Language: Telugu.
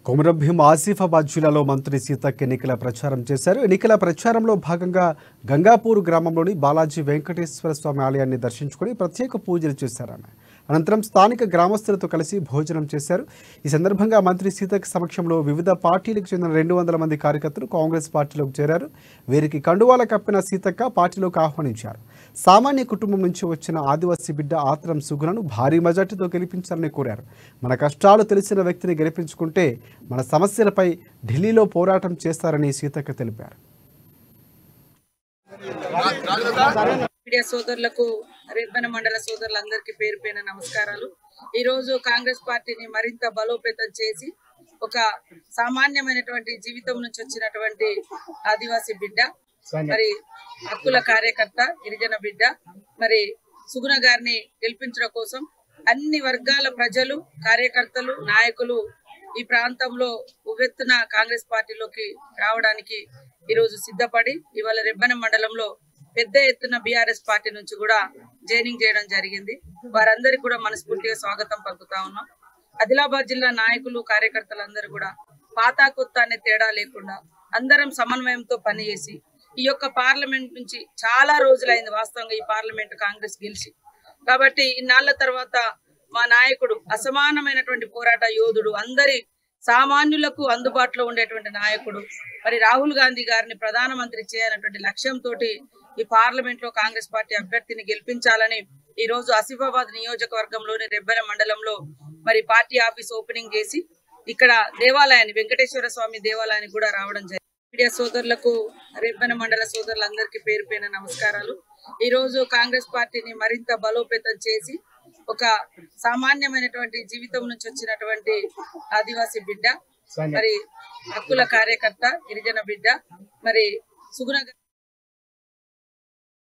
కొమరంభీం ఆసిఫాబాద్ జిల్లాలో మంత్రి సీతక్క ఎన్నికల ప్రచారం చేశారు. ఎన్నికల ప్రచారంలో భాగంగా గంగాపూర్ గ్రామంలోని బాలాజీ వెంకటేశ్వర స్వామి ఆలయాన్ని దర్శించుకుని ప్రత్యేక పూజలు చేశారు. అనంతరం స్థానిక గ్రామస్తులతో కలిసి భోజనం చేశారు. ఈ సందర్భంగా మంత్రి సీతక్క సమక్షంలో వివిధ పార్టీలకు చెందిన 200 మంది కార్యకర్తలు కాంగ్రెస్ పార్టీలోకి చేరారు. వీరికి కండువాల కప్పిన సీతక్క పార్టీలోకి ఆహ్వానించారు. సామాన్య కుటుంబం నుంచి వచ్చిన ఆదివాసీ బిడ్డ ఆత్రం సుగుణను భారీ మెజార్టీతో గెలిపించాలని కోరారు. మన కష్టాలు తెలిసిన వ్యక్తిని గెలిపించుకుంటే మన సమస్యలపై ఢిల్లీలో పోరాటం చేస్తారని సీతక్క తెలిపారు. మీడియా సోదరులకు, రెబ్బెన మండల సోదరులందరికీ పేరు పేరున నమస్కారాలు. ఈ రోజు కాంగ్రెస్ పార్టీని మరింత బలోపేతం చేసి ఒక సామాన్యమైనటువంటి జీవితం నుంచి వచ్చినటువంటి ఆదివాసీ బిడ్డ, మరి హక్కుల కార్యకర్త, గిరిజన బిడ్డ, మరి సుగుణ గారిని గెలిపించడం కోసం అన్ని వర్గాల ప్రజలు, కార్యకర్తలు, నాయకులు ఈ ప్రాంతంలో ఉవ్వెత్తున కాంగ్రెస్ పార్టీలోకి రావడానికి ఈరోజు సిద్ధపడి ఇవాళ రెబ్బెన మండలంలో పెద్ద ఎత్తున బీఆర్ఎస్ పార్టీ నుంచి కూడా జాయినింగ్ చేయడం జరిగింది. వారందరికీ కూడా మనస్ఫూర్తిగా స్వాగతం పలుకుతా ఉన్నాం. ఆదిలాబాద్ జిల్లా నాయకులు, కార్యకర్తలందరూ కూడా పాత కొత్త అనే తేడా లేకుండా అందరం సమన్వయంతో పనిచేసి ఈ యొక్క పార్లమెంట్ నుంచి చాలా రోజులైంది వాస్తవంగా ఈ పార్లమెంట్ కాంగ్రెస్ గెలిచి. కాబట్టి ఇన్నాళ్ల తర్వాత మా నాయకుడు అసమానమైనటువంటి పోరాట యోధుడు, అందరి సామాన్యులకు అందుబాటులో ఉండేటువంటి నాయకుడు, మరి రాహుల్ గాంధీ గారిని ప్రధానమంత్రి చేయాలనేటువంటి లక్ష్యంతో ఈ పార్లమెంట్ లో కాంగ్రెస్ పార్టీ అభ్యర్థిని గెలిపించాలని ఈ రోజు ఆసిఫాబాద్ నియోజకవర్గంలోని రెబ్బెన మండలంలో మరి పార్టీ ఆఫీస్ ఓపెనింగ్ చేసి ఇక్కడ దేవాలయాన్ని, వెంకటేశ్వర స్వామి దేవాలయాన్ని కూడా రావడం జరిగింది. మీడియా సోదరులకు, రెబ్బెన మండల సోదరులందరికీ పేరు పేరున నమస్కారాలు. ఈ రోజు కాంగ్రెస్ పార్టీని మరింత బలోపేతం చేసి ఒక సామాన్యమైనటువంటి జీవితం నుంచి వచ్చినటువంటి ఆదివాసీ బిడ్డ, మరి హక్కుల కార్యకర్త, గిరిజన బిడ్డ, మరి సుగుణ